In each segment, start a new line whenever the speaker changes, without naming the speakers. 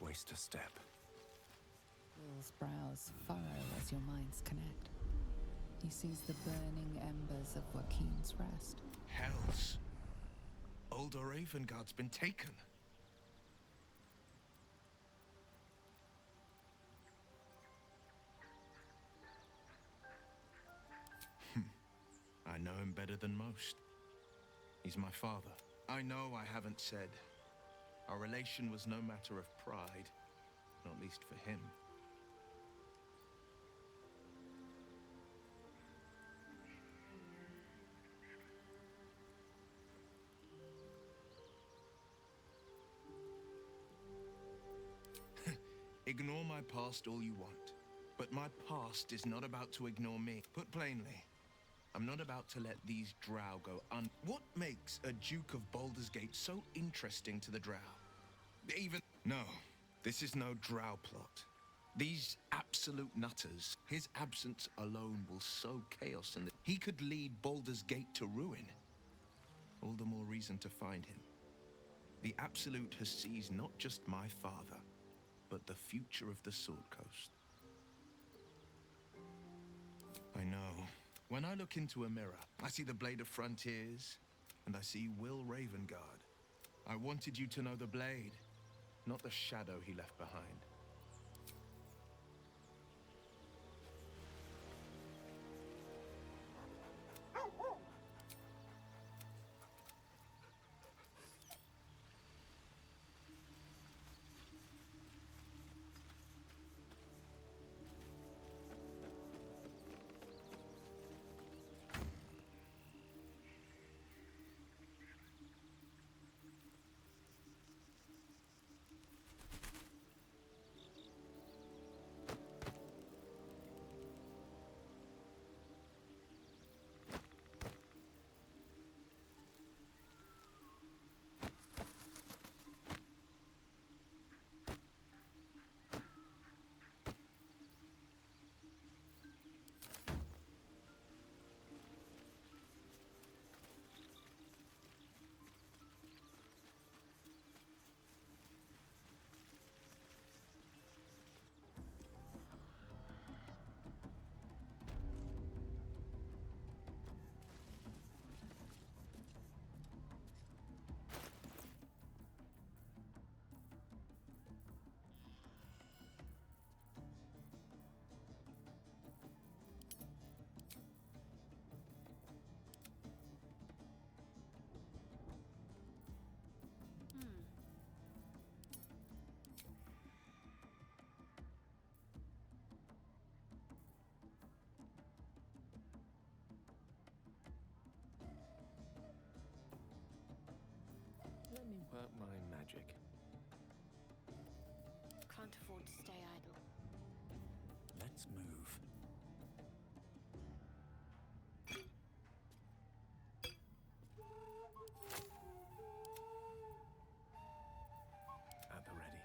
waste a step.
Will's brows furrow as your minds connect. He sees the burning embers of Joaquin's rest.
Hells! Old Ravengard's been taken. I know him better than most. He's my father. I know I haven't said. Our relation was no matter of pride, not least for him. Ignore my past all you want, but my past is not about to ignore me. Put plainly, I'm not about to let these drow go un... What makes a Duke of Baldur's Gate so interesting to the drow? Even... No, this is no drow plot. These absolute nutters, his absence alone will sow chaos in the... He could lead Baldur's Gate to ruin. All the more reason to find him. The Absolute has seized not just my father, but the future of the Sword Coast. I know. When I look into a mirror, I see the Blade of Frontiers, and I see Will Ravengard. I wanted you to know the Blade, not the shadow he left behind.
Let me work my magic.
Can't afford to stay idle.
Let's move. At the ready.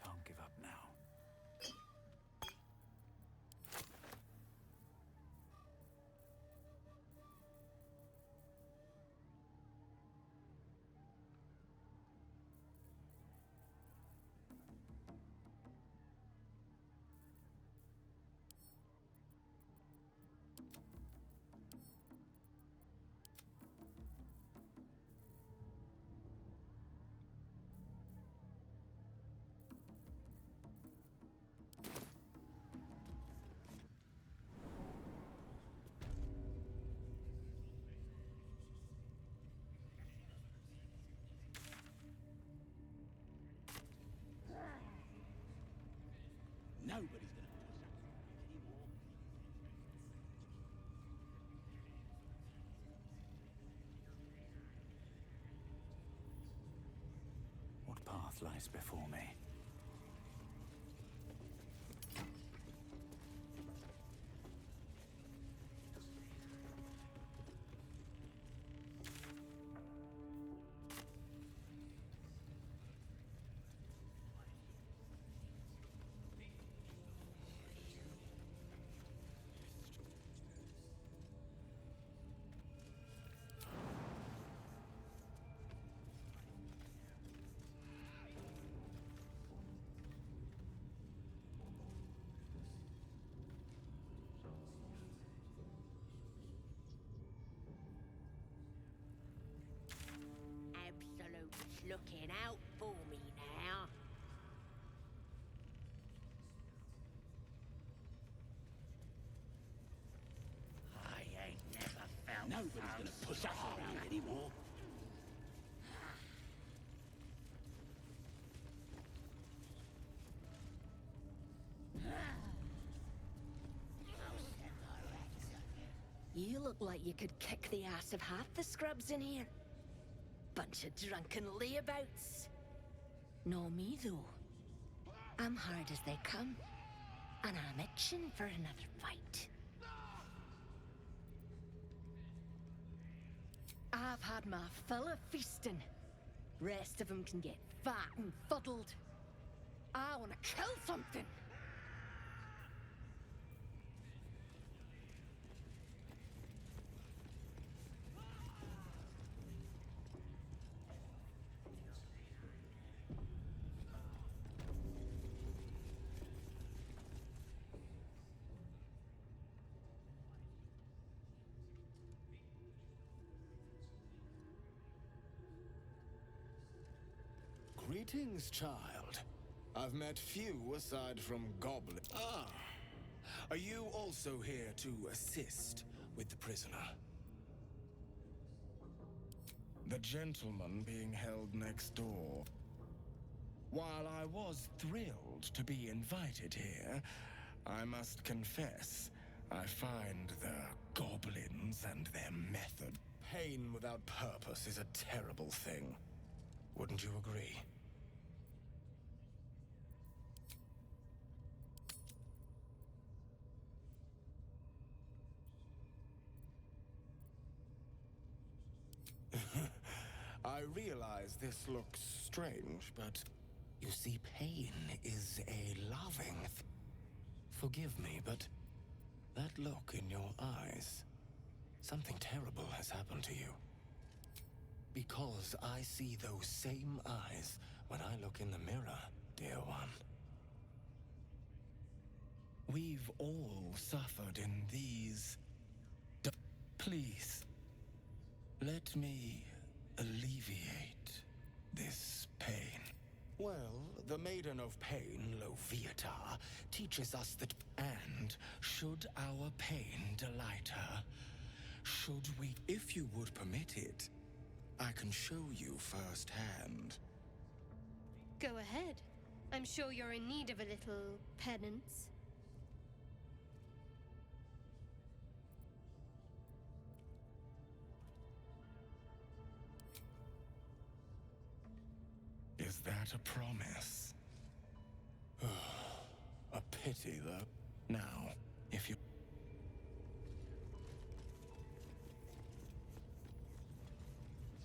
Can't give up now.
Nobody's gonna do something anymore.
What path lies before me?
looking out for me now.
I ain't never felt nobody's gonna push us around anymore.
You look like you could kick the ass of half the scrubs in here. Bunch of drunken layabouts. No me, though. I'm hard as they come, and I'm itching for another fight. I've had my fill of feasting. Rest of them can get fat and fuddled. I want to kill something.
Greetings, child. I've met few aside from goblins. Ah, are you also here to assist with the prisoner? The gentleman being held next door. While I was thrilled to be invited here, I must confess, I find the goblins and their method. Pain without purpose is a terrible thing. Wouldn't you agree? I realize this looks strange, but you see, pain is a loving Forgive me, but that look in your eyes, something terrible has happened to you. Because I see those same eyes when I look in the mirror, dear one. We've all suffered in these... Please, let me alleviate this pain. Well, the Maiden of Pain, Loviatar, teaches us that... And should our pain delight her, should we... If you would permit it, I can show you firsthand.
Go ahead. I'm sure you're in need of a little penance.
Is that a promise? A pity, though. Now, if you...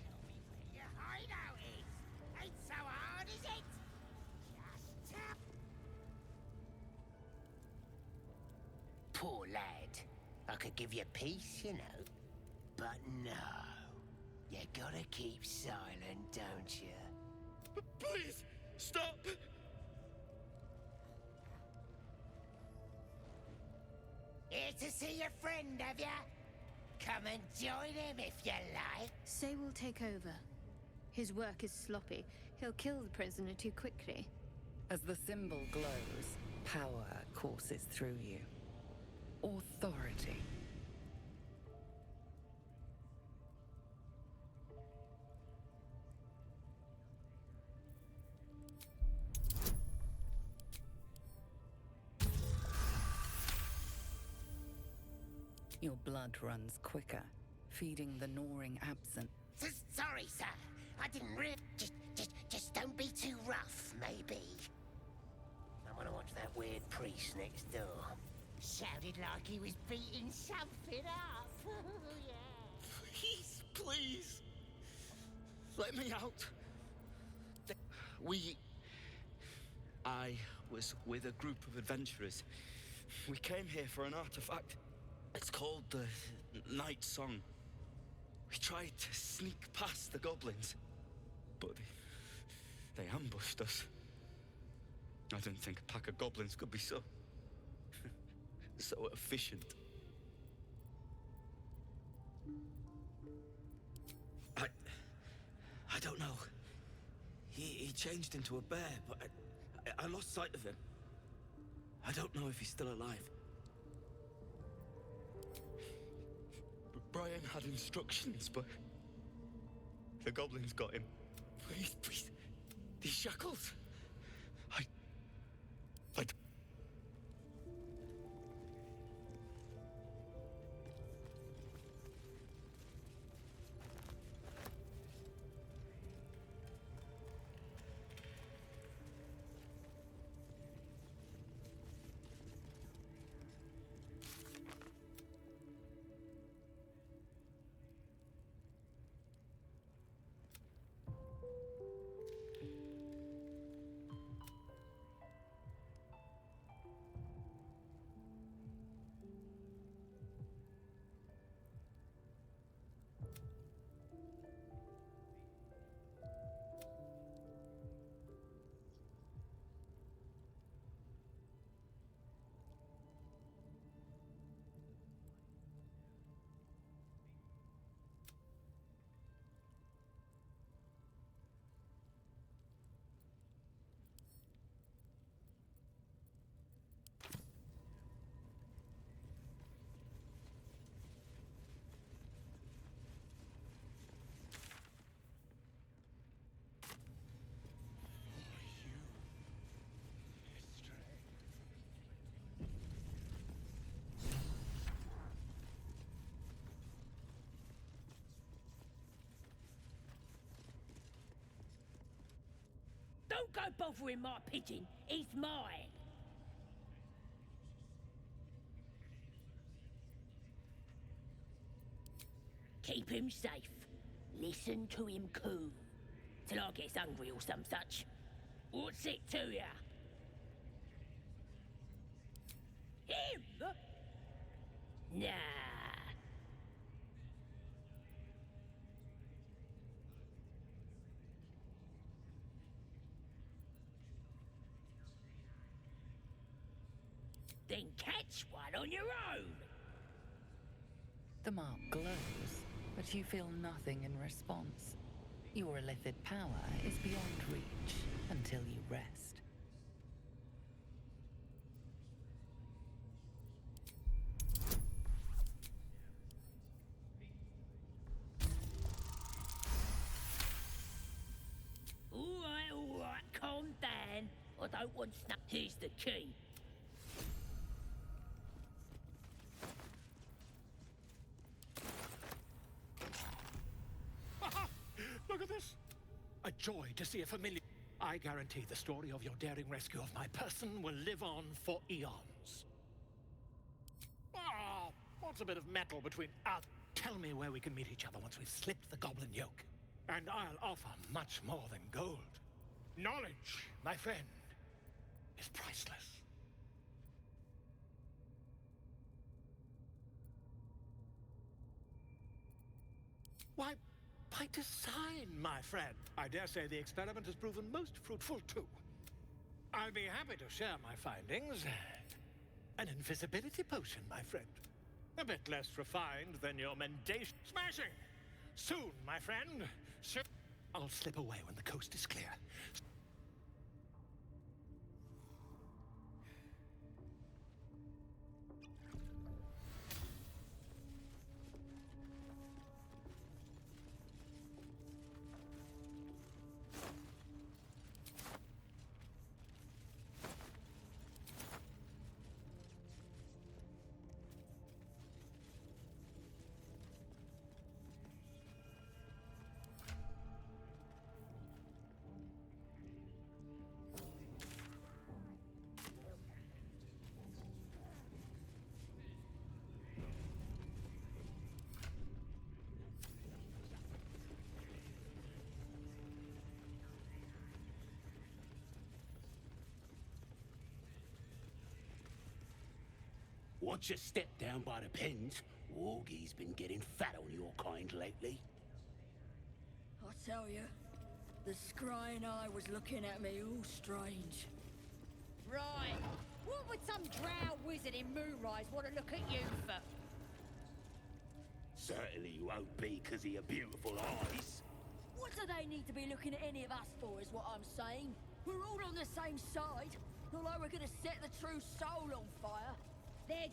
Tell me where your hideout is. Ain't so hard, is it? Just tap. Poor lad. I could give you peace, you know. But no. You gotta keep silent, don't you?
Please, stop!
Here to see your friend, have ya? Come and join him if you like.
Say we'll take over. His work is sloppy. He'll kill the prisoner too quickly.
As the symbol glows, power courses through you. Authority. Your blood runs quicker, feeding the gnawing absent.
Sorry, sir. I didn't really... Just don't be too rough, maybe. I want to watch that weird priest next door. Sounded like he was beating something up. Yeah.
Please. Let me out. I was with a group of adventurers. We came here for an artifact. It's called the Night Song. We tried to sneak past the goblins, but they ambushed us. I didn't think a pack of goblins could be so efficient. I don't know. He changed into a bear, but I lost sight of him. I don't know if he's still alive. Brian had instructions, but the goblins got him. These shackles. I
Don't go bothering my pigeon. He's mine. Keep him safe. Listen to him coo. Till I gets hungry or some such. What's it to ya? Him? Nah. Then catch one on your own.
The mark glows, but you feel nothing in response. Your illithid power is beyond reach until you rest.
All right, calm down. I don't want snuff. Here's the key.
Look at this! A joy to see a familiar... I guarantee the story of your daring rescue of my person will live on for eons. Ah, what's a bit of metal between us? Tell me where we can meet each other once we've slipped the goblin yoke. And I'll offer much more than gold. Knowledge, my friend, is priceless. Why, by design, my friend. I dare say the experiment has proven most fruitful, too. I'll be happy to share my findings. An invisibility potion, my friend. A bit less refined than your mendation. Smashing! Soon, my friend. Soon. I'll slip away when the coast is clear.
Watch your step down by the pens. Wargie's been getting fat on your kind lately.
I tell you, the scrying eye was looking at me all strange.
Right. What would some drow wizard in Moonrise want to look at you for?
Certainly you won't be because of your beautiful eyes.
What
What do they need to be looking at any of us for, is what I'm saying. We're all on the same side. Not like we're gonna set the true soul on fire. They're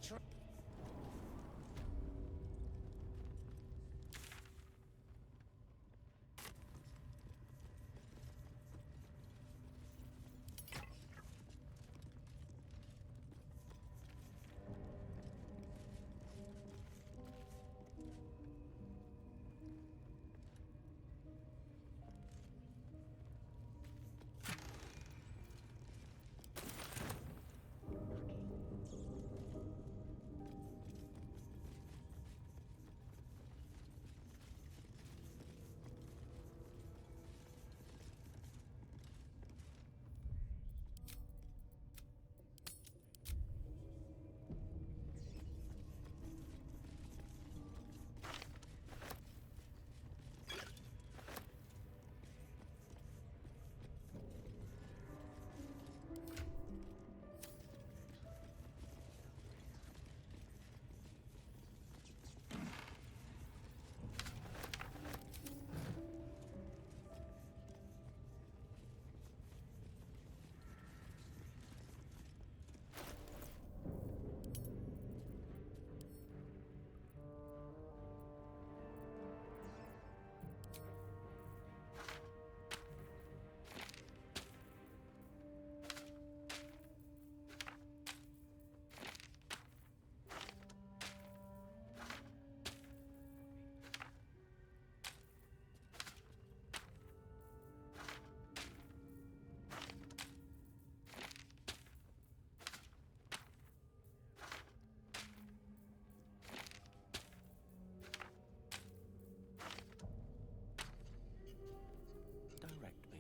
Direct me.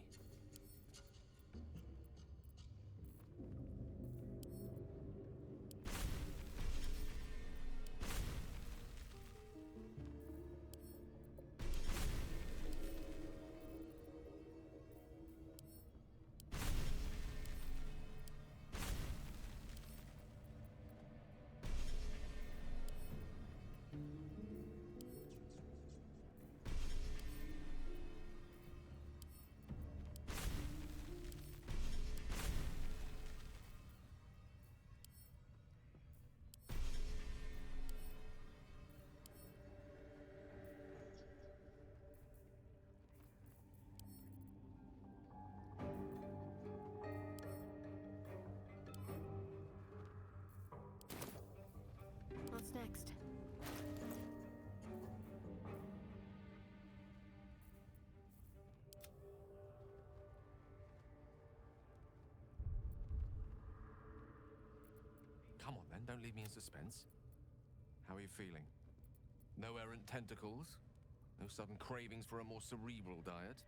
What's next?
Come on then, don't leave me in suspense. How are you feeling? No errant tentacles? No sudden cravings for a more cerebral diet?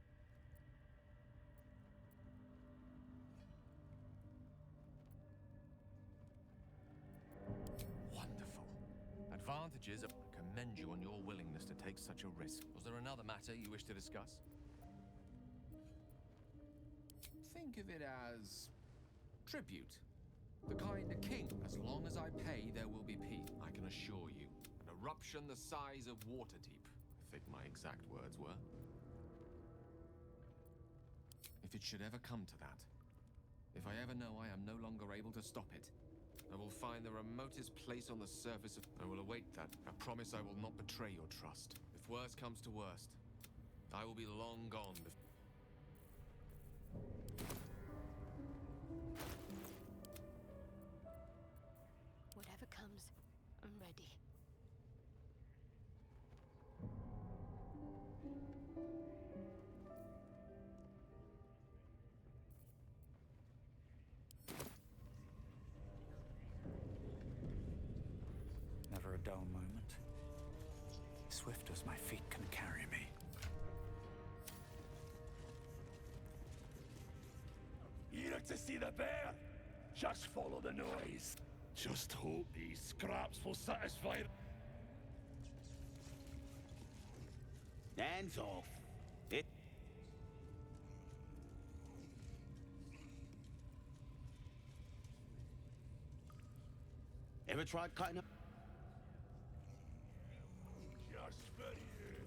Wonderful. Advantages. I commend you on your willingness to take such a risk. Was there another matter you wish to discuss? Think of it as tribute. The kind of king. As long as I pay, there will be peace. I can assure you. An eruption the size of Waterdeep, I think my exact words were. If it should ever come to that, if I ever know I am no longer able to stop it, I will find the remotest place on the surface of... I will await that. I promise I will not betray your trust. If worst comes to worst, I will be long gone before...
Whatever comes, I'm ready.
Never a dull moment. Swift as my feet can carry me.
Eager to see the bear? Just follow the noise. Just hope these scraps will satisfy. Hands off. It. Ever tried cutting up? Just for you.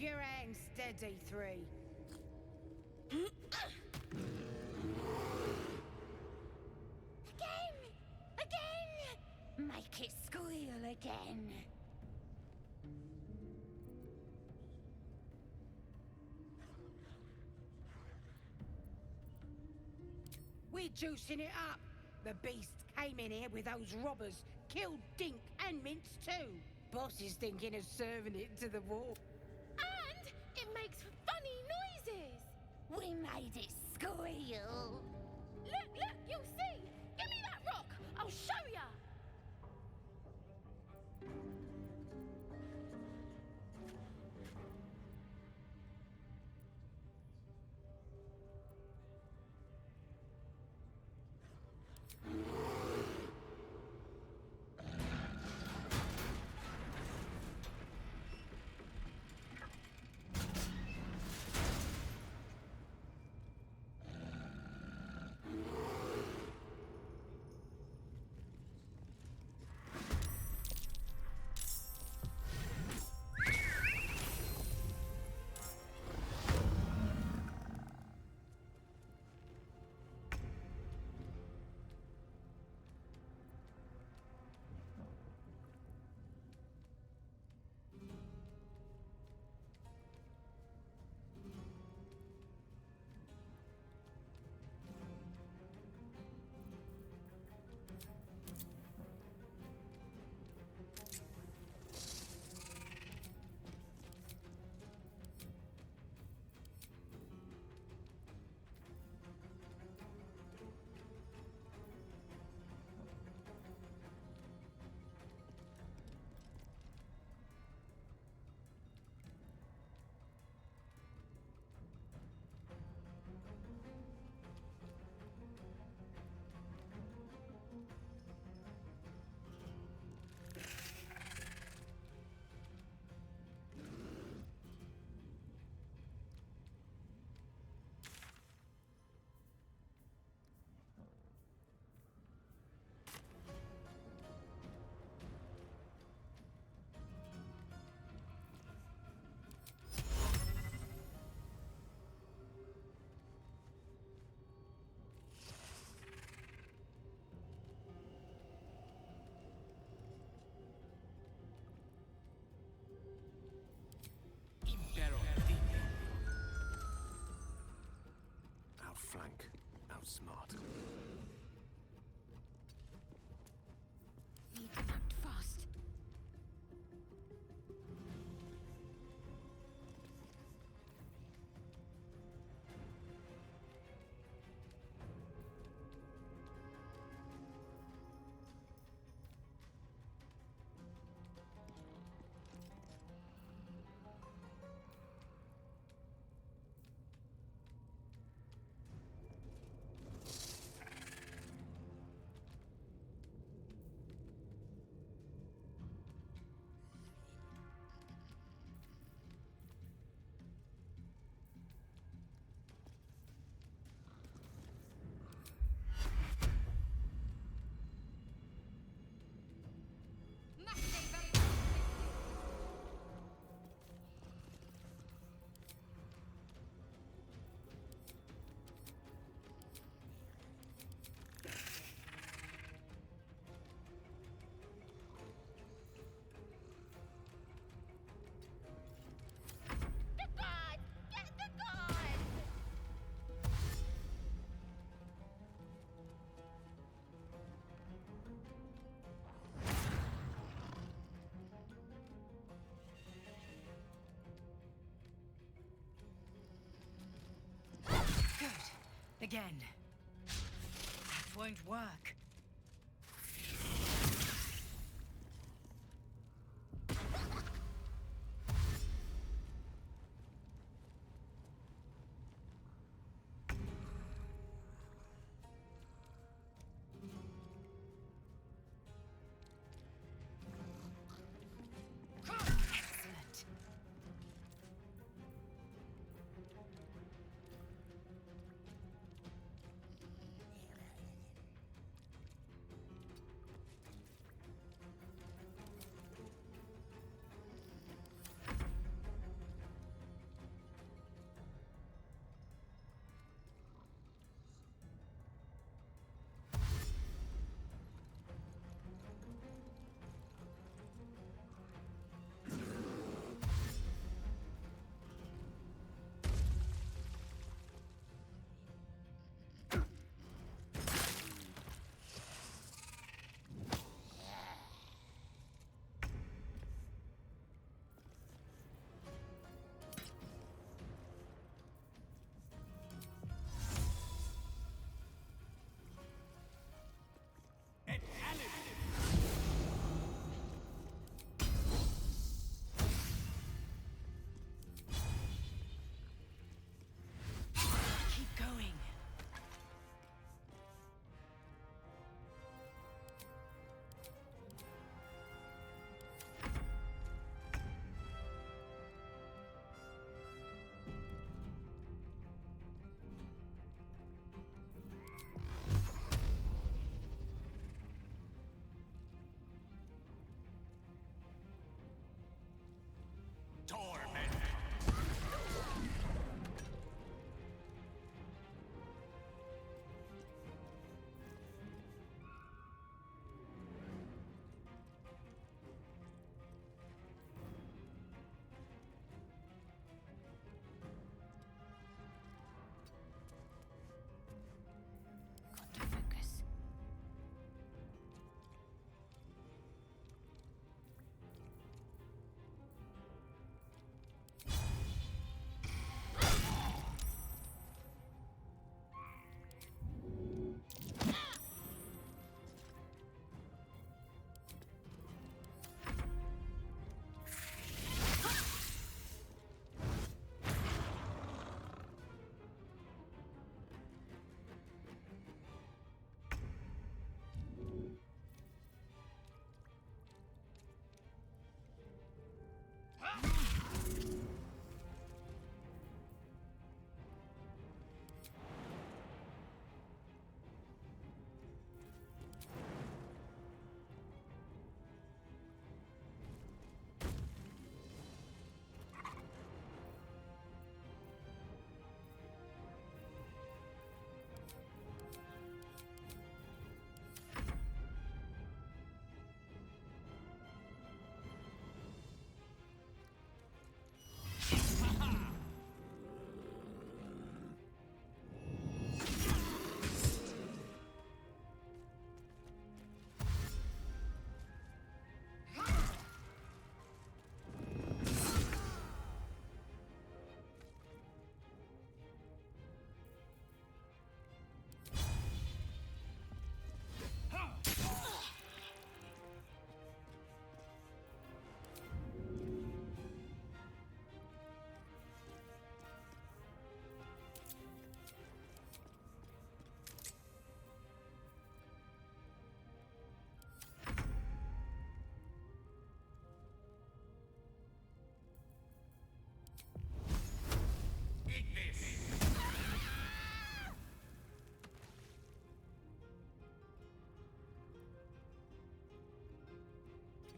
your hands steady, three.
Again! Again! Make it squeal again.
We're juicing it up. The beast came in here with those robbers, killed Dink and Mince too. Boss is thinking of serving it to the wall.
And it makes funny noises.
We made it squeal.
Look, you'll see. Give me that rock. I'll show ya.
Outflank, outsmart.
Need to act fast. Again. That won't work. Excellent.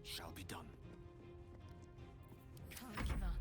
shall be done.
Can't give up.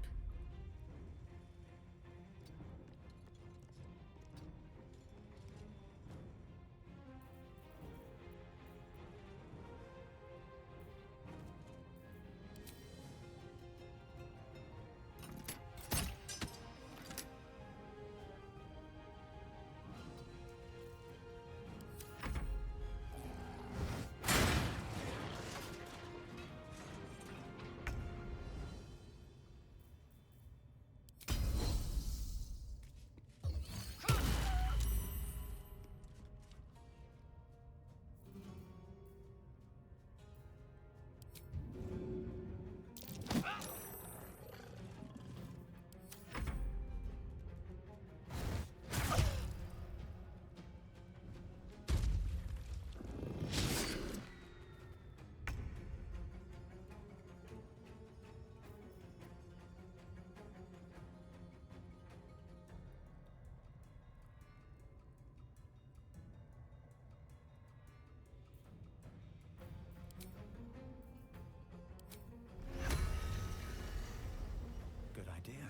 Good idea,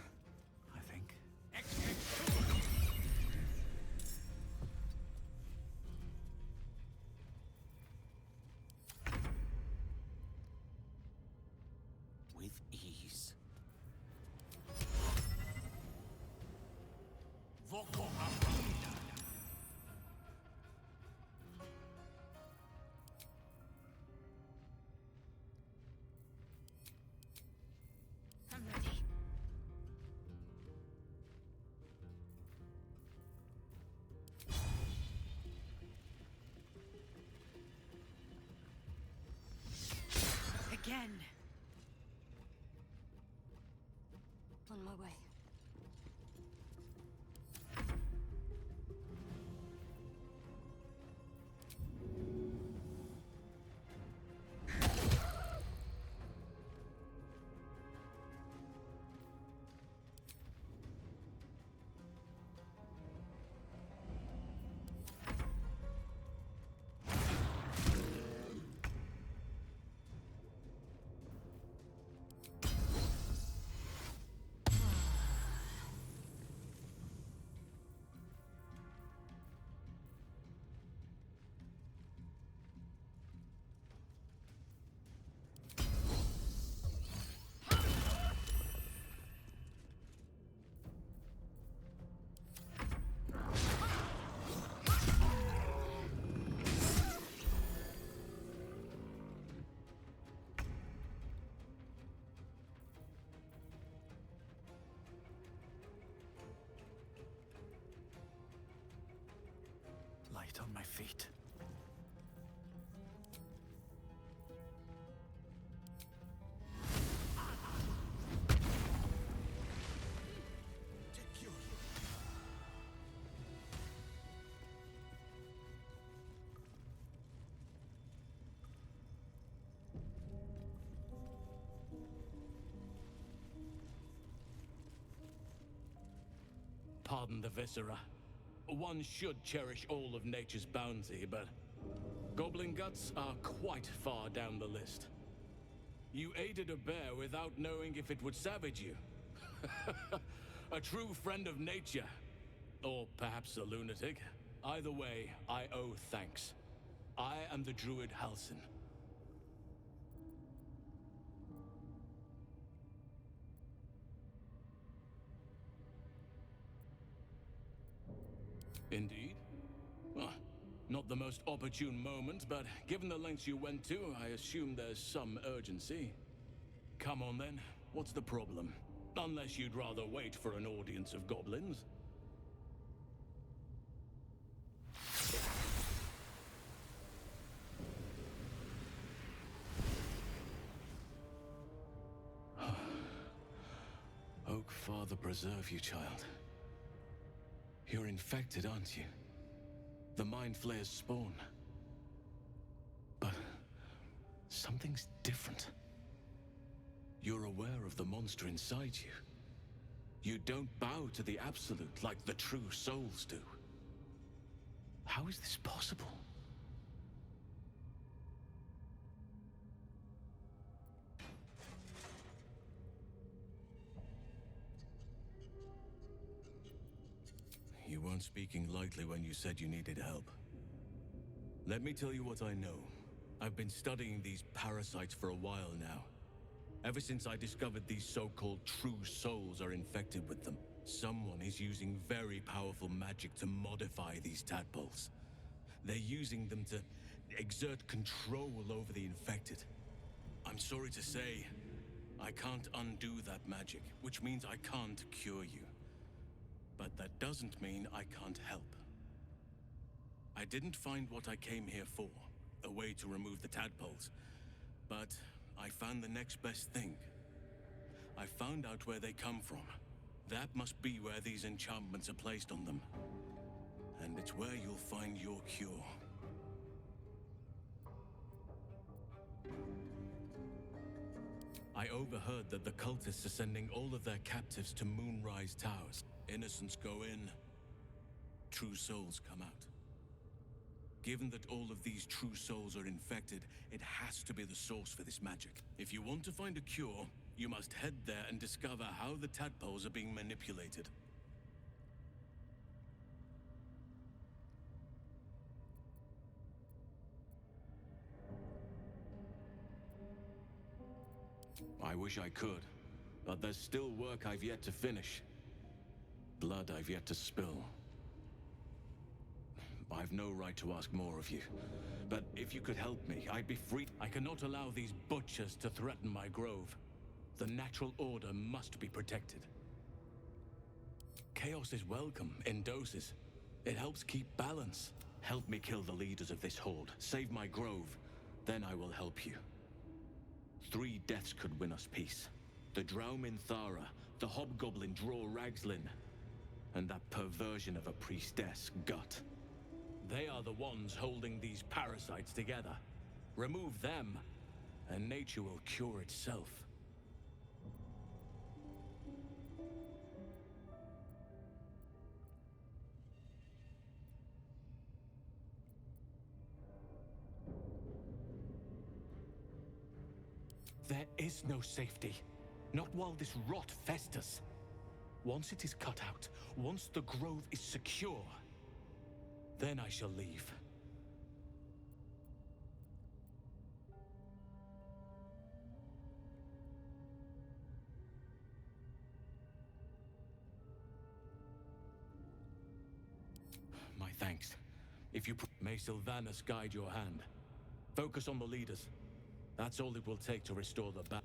I think.
With ease. Voko
I'm ready.
Again.
On my way.
Light on my feet.
Pardon the viscera. One should cherish all of nature's bounty, but goblin guts are quite far down the list. You aided a bear without knowing if it would savage you. A true friend of nature. Or perhaps a lunatic. Either way, I owe thanks. I am the druid Halsin. Indeed. Well, not the most opportune moment, but given the lengths you went to, I assume there's some urgency. Come on then, what's the problem? Unless you'd rather wait for an audience of goblins. Oak Father preserve you, child. You're infected, aren't you? The Mind Flayer's spawn. But something's different. You're aware of the monster inside you. You don't bow to the Absolute like the true souls do. How is this possible? weren't speaking lightly when you said you needed help. Let me tell you what I know. I've been studying these parasites for a while now. Ever since I discovered these so-called true souls are infected with them, someone is using very powerful magic to modify these tadpoles. They're using them to exert control over the infected. I'm sorry to say, I can't undo that magic, which means I can't cure you. But that doesn't mean I can't help. I didn't find what I came here for, a way to remove the tadpoles, but I found the next best thing. I found out where they come from. That must be where these enchantments are placed on them. And it's where you'll find your cure. I overheard that the cultists are sending all of their captives to Moonrise Towers. Innocents go in, true souls come out. Given that all of these true souls are infected, it has to be the source for this magic. If you want to find a cure, you must head there and discover how the tadpoles are being manipulated. I wish I could, but there's still work I've yet to finish. Blood I've yet to spill. I've no right to ask more of you, but if you could help me, I'd be free. I cannot allow these butchers to threaten my grove. The natural order must be protected. Chaos is welcome in doses. It helps keep balance. Help me kill the leaders of this horde. Save my grove. Then I will help you. 3 deaths could win us peace. The drow Minthara, the hobgoblin Draw Ragslin, and that perversion of a priestess, Gut. They are the ones holding these parasites together. Remove them, and nature will cure itself. There is no safety. Not while this rot festers. Once it is cut out, once the grove is secure, then I shall leave. My thanks. If you may Sylvanus guide your hand. Focus on the leaders. That's all it will take to restore the balance.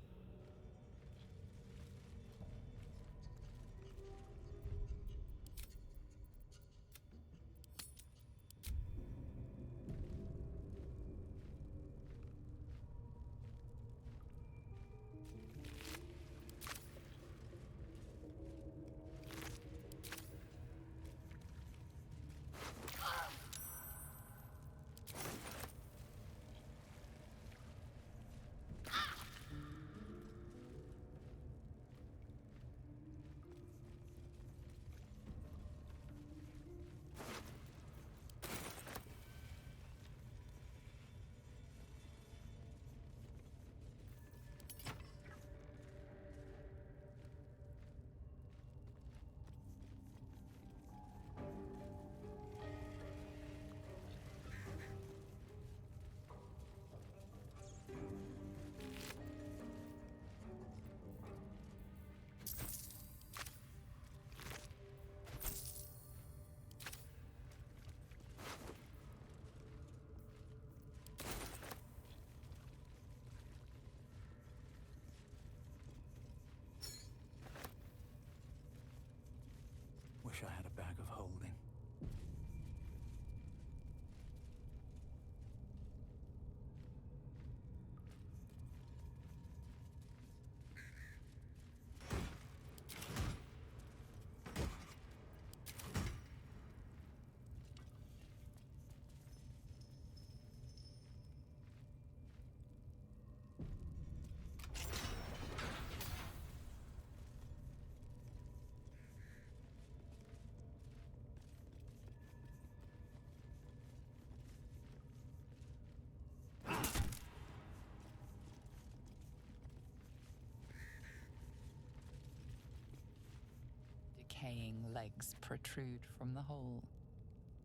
decaying legs protrude from the hole.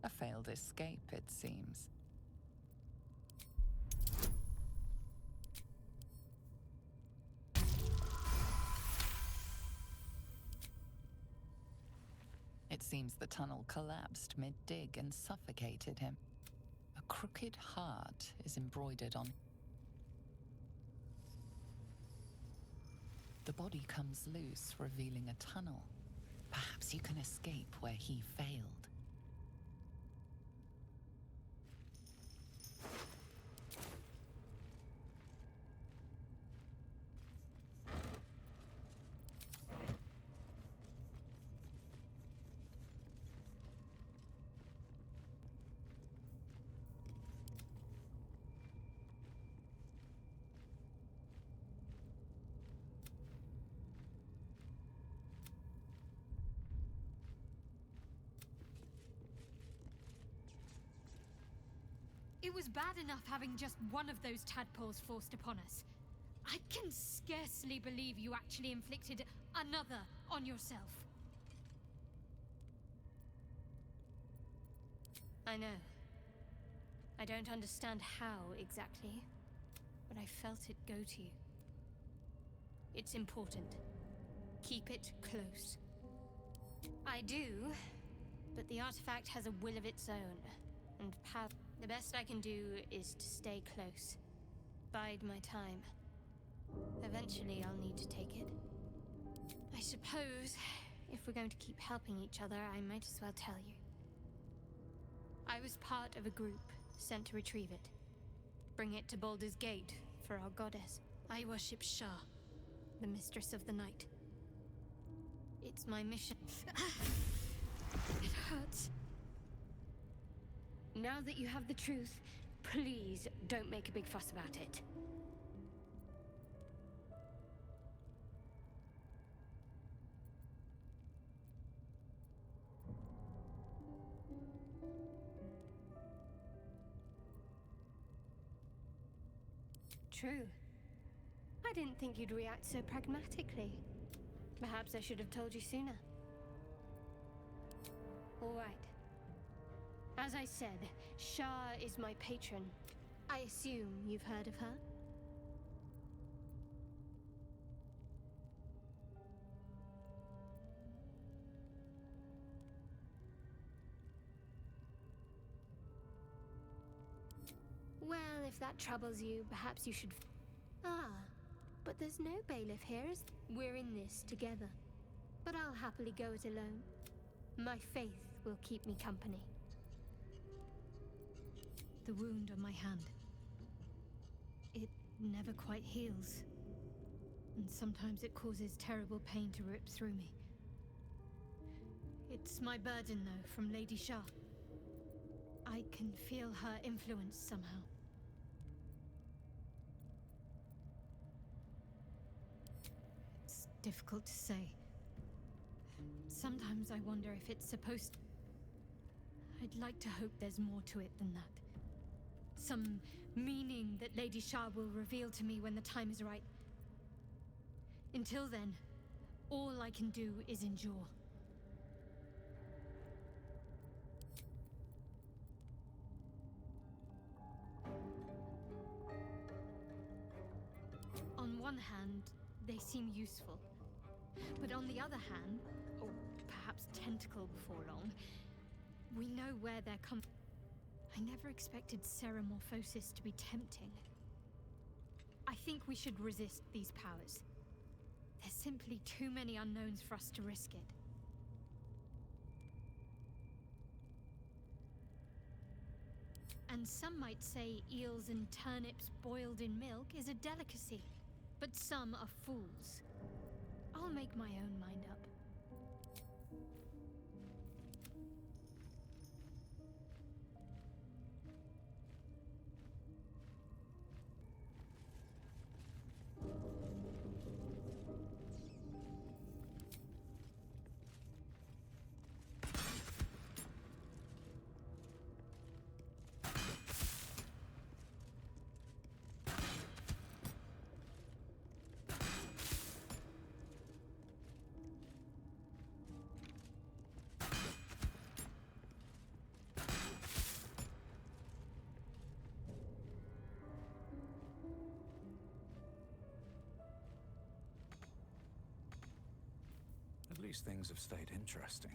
A failed escape, it seems. It seems the tunnel collapsed mid-dig and suffocated him. A crooked heart is embroidered on. The body comes loose, revealing a tunnel. Perhaps you can escape where he failed.
It was bad enough having just one of those tadpoles forced upon us. I can scarcely believe you actually inflicted another on yourself.
I know. I don't understand how exactly, but I felt it go to you. It's important. Keep it close. I do, but the artifact has a will of its own, and power. The best I can do is to stay close. Bide my time. Eventually, I'll need to take it. I suppose, if we're going to keep helping each other, I might as well tell you. I was part of a group sent to retrieve it. Bring it to Baldur's Gate for our goddess. I worship Shah, the mistress of the night. It's my mission. It hurts. Now that you have the truth, please don't make a big fuss about it. True. I didn't think you'd react so pragmatically. Perhaps I should have told you sooner. All right. As I said, Shah is my patron. I assume you've heard of her? Well, if that troubles you, perhaps you should... Ah, but there's no bailiff here, is there? We're in this together. But I'll happily go it alone. My faith will keep me company.
The wound on my hand. It never quite heals. And sometimes it causes terrible pain to rip through me. It's my burden, though, from Lady Shah. I can feel her influence somehow. It's difficult to say. Sometimes I wonder if it's supposed to... I'd like to hope there's more to it than that. Some meaning that Lady Shah will reveal to me when the time is right. Until then, all I can do is endure. On one hand, they seem useful. But on the other hand, or perhaps tentacle before long, we know where they're coming. I never expected Ceramorphosis to be tempting. I think we should resist these powers. There's simply too many unknowns for us to risk it. And some might say eels and turnips boiled in milk is a delicacy. But some are fools. I'll make my own mind up.
least things have stayed interesting.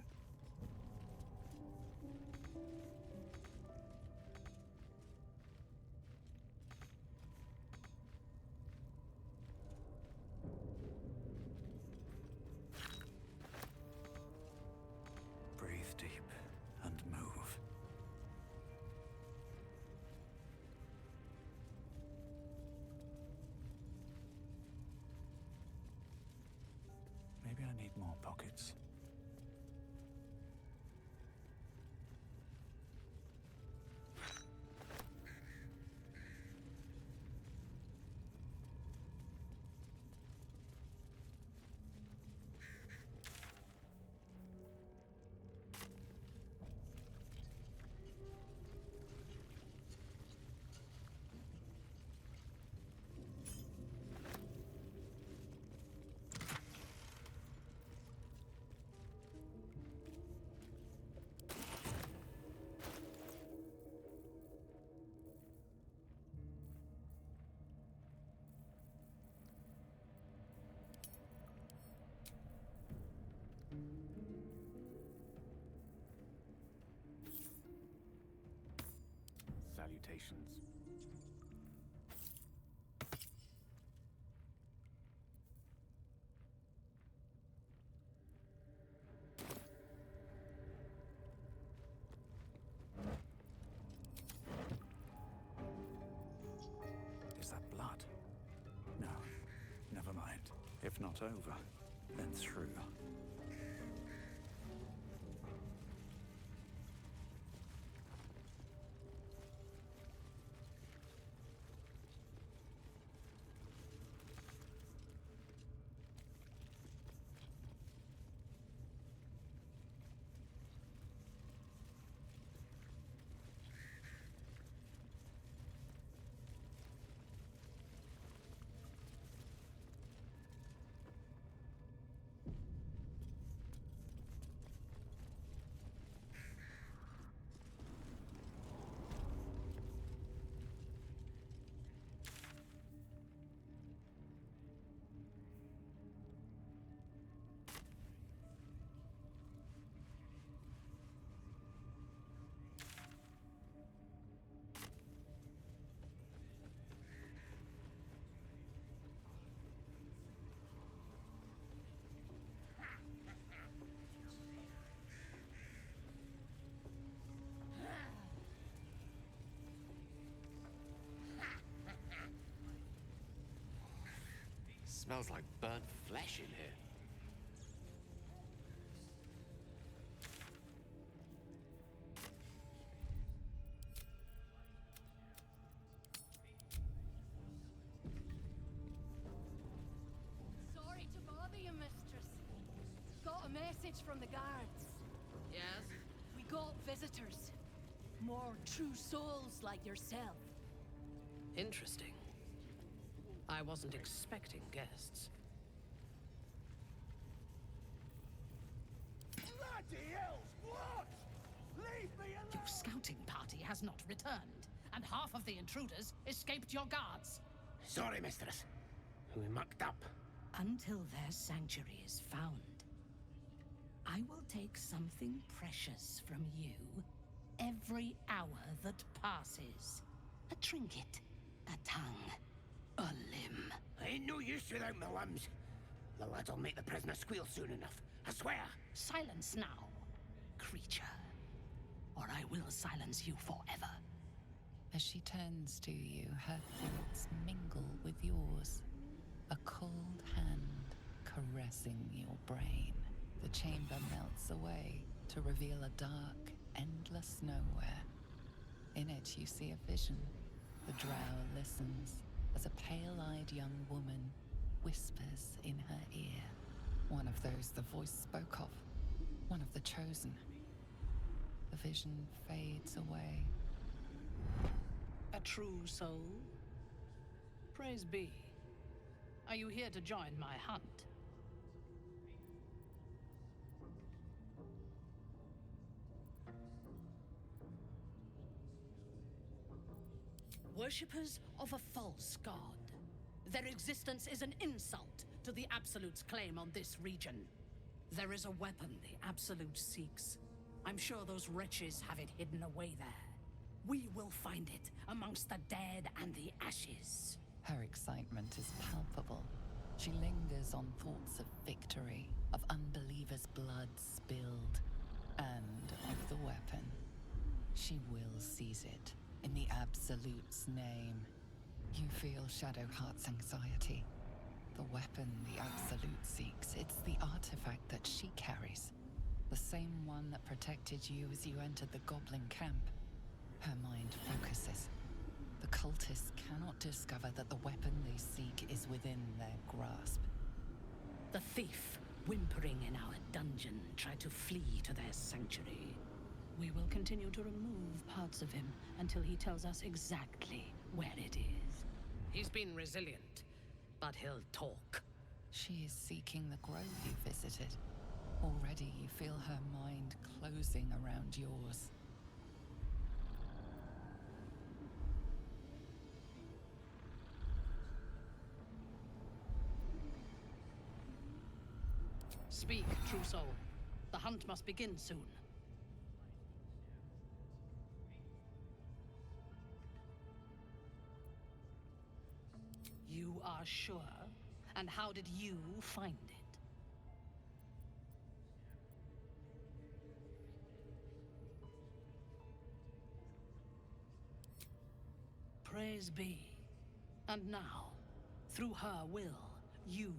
Breathe deep and move. Maybe I need more pockets.
Salutations.
Is that blood? No, never mind. If not over, then through.
Smells like burnt flesh in here.
Sorry to bother you, mistress. Got a message from the guards.
Yes?
We got visitors. More true souls like yourself.
Interesting. I wasn't expecting guests.
Bloody hell's what? Leave me alone!
Your scouting party has not returned, and half of the intruders escaped your guards.
Sorry, mistress. We mucked up.
Until their sanctuary is found, I will take something precious from you every hour that passes. A trinket, a tongue, a limb.
Ain't no use without my limbs. The lads'll make the prisoner squeal soon enough. I swear.
Silence now, creature, or I will silence you forever.
As she turns to you, her thoughts mingle with yours. A cold hand caressing your brain. The chamber melts away to reveal a dark, endless nowhere. In it, you see a vision. The drow listens as a pale-eyed young woman whispers in her ear. One of those the voice spoke of. One of the chosen. The vision fades away.
A true soul? Praise be. Are you here to join my hunt? Worshippers of a false god. Their existence is an insult to the Absolute's claim on this region. There is a weapon the Absolute seeks. I'm sure those wretches have it hidden away there. We will find it amongst the dead and the ashes.
Her excitement is palpable. She lingers on thoughts of victory, of unbelievers' blood spilled, and of the weapon. She will seize it, in the Absolute's name. You feel Shadowheart's anxiety. The weapon the Absolute seeks, it's the artifact that she carries. The same one that protected you as you entered the Goblin camp. Her mind focuses. The cultists cannot discover that the weapon they seek is within their grasp.
The thief, whimpering in our dungeon, tried to flee to their sanctuary. We will continue to remove parts of him until he tells us exactly where it is. He's been resilient, but he'll talk.
She is seeking the grove you visited. Already you feel her mind closing around yours.
Speak, true soul. The hunt must begin soon. You are sure? And how did you find it? Praise be. And now, through her will, you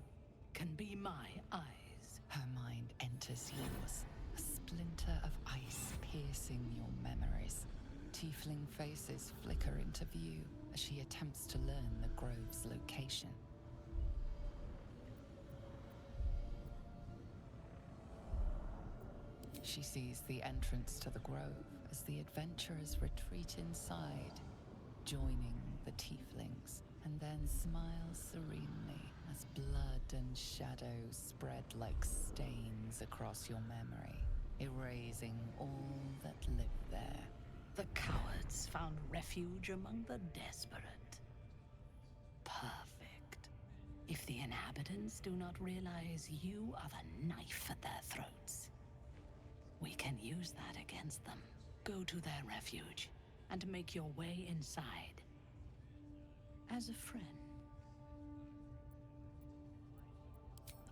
can be my eyes.
Her mind enters yours, a splinter of ice piercing your memories. Tiefling faces flicker into view as she attempts to learn the grove's location. She sees the entrance to the grove as the adventurers retreat inside, joining the tieflings, and then smiles serenely as blood and shadows spread like stains across your memory, erasing all that lived there.
The cowards found refuge among the desperate. Perfect. If the inhabitants do not realize you are the knife at their throats, we can use that against them. Go to their refuge and make your way inside. As a friend.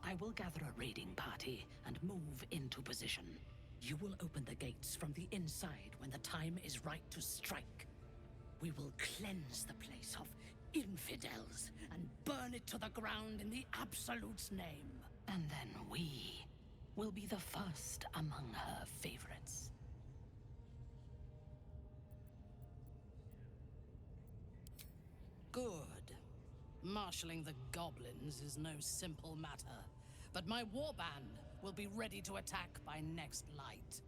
I will gather a raiding party and move into position. You will open the gates from the inside when the time is right to strike. We will cleanse the place of infidels and burn it to the ground in the Absolute's name. And then we will be the first among her favorites. Good. Marshalling the goblins is no simple matter, but my warband will be ready to attack by next light.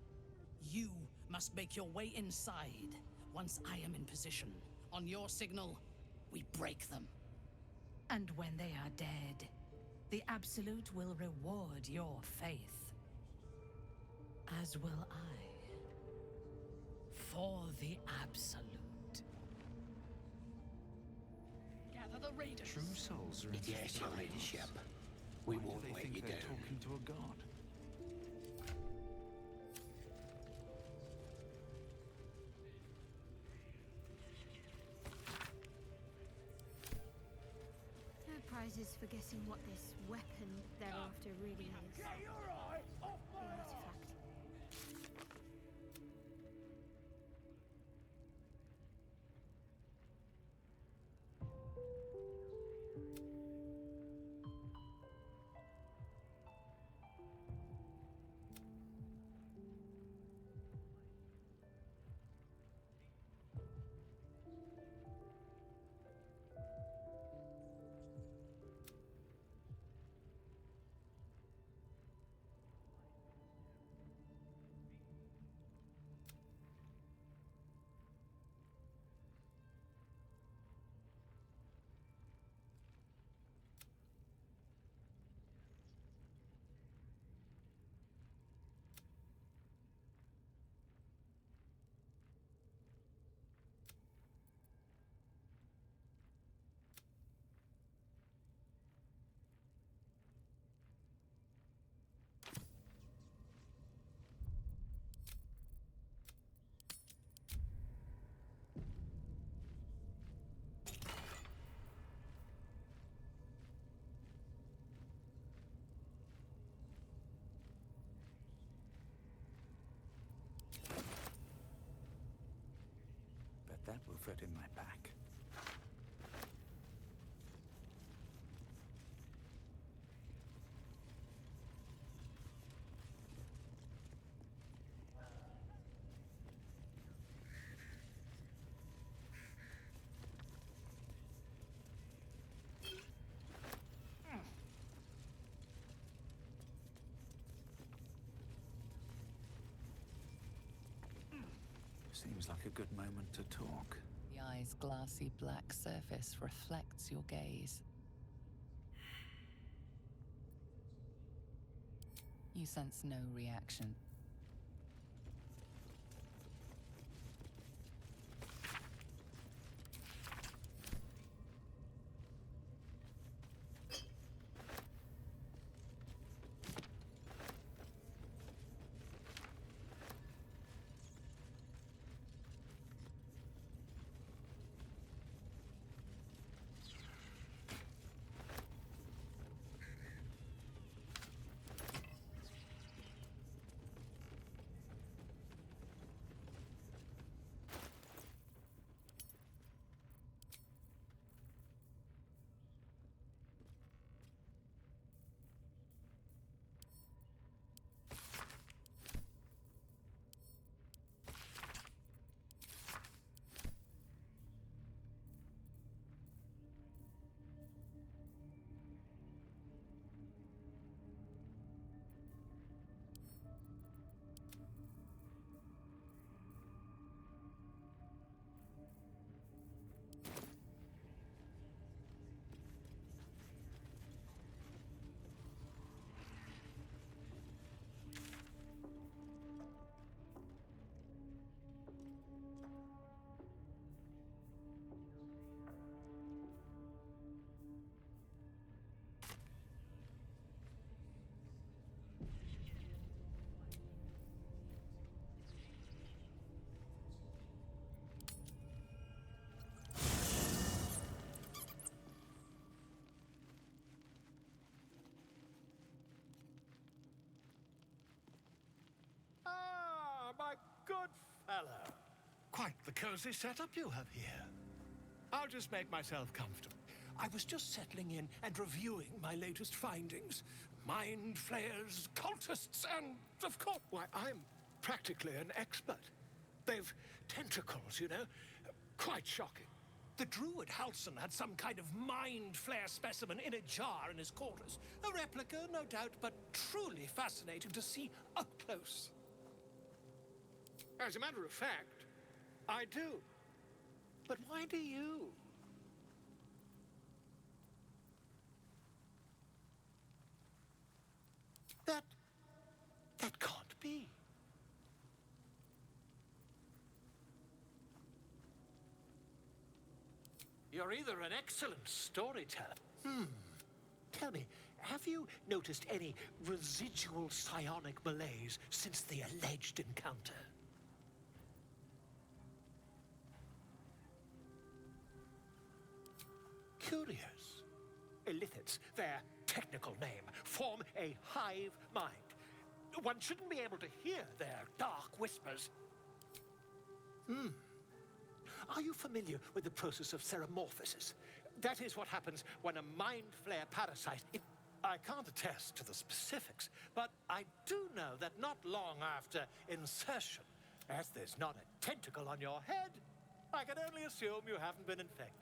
You must make your way inside once I am in position. On your signal, we break them. And when they are dead, the Absolute will reward your faith. As will I. For the Absolute. Gather the raiders.
True souls are in
Yes, your ladyship. We
Why
won't
do they
let
think
you
they're
down.
talking to a god?
No prizes for guessing what this weapon they're after really is. The artifact.
comfort in my pack. Seems like a good moment to talk.
The eye's glassy black surface reflects your gaze. You sense no reaction.
My good fellow. Quite the cozy setup you have here. I'll just make myself comfortable. I was just settling in and reviewing my latest findings. Mind flayers, cultists, and of course, why, I'm practically an expert. They've tentacles, you know. Quite shocking. The druid Halsin had some kind of mind flare specimen in a jar in his quarters. A replica, no doubt, but truly fascinating to see up close. As a matter of fact, I do. But why do you? That can't be. You're either an excellent storyteller. Tell me, have you noticed any residual psionic malaise since the alleged encounter? Curious. Illithids, their technical name, form a hive mind. One shouldn't be able to hear their dark whispers. Are you familiar with the process of ceremorphosis? That is what happens when a mind flare parasite... I can't attest to the specifics, but I do know that not long after insertion, as there's not a tentacle on your head, I can only assume you haven't been infected.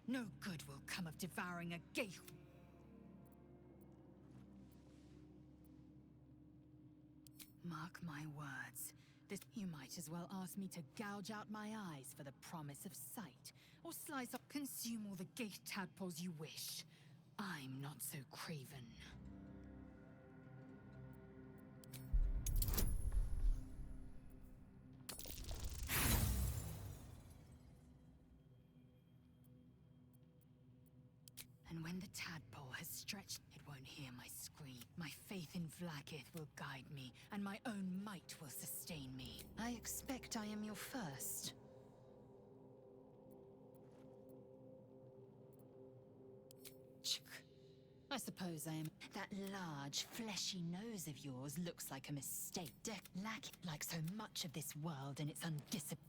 No good will come of devouring a gate. Mark my words. You might as well ask me to gouge out my eyes for the promise of sight, or slice up, consume all the gate tadpoles you wish. I'm not so craven. And when the tadpole has stretched, it won't hear my scream. My faith in Vlaakith will guide me, and my own might will sustain me. I expect I am your first. I suppose I am. That large, fleshy nose of yours looks like a mistake. Lack like so much of this world and its undisciplined.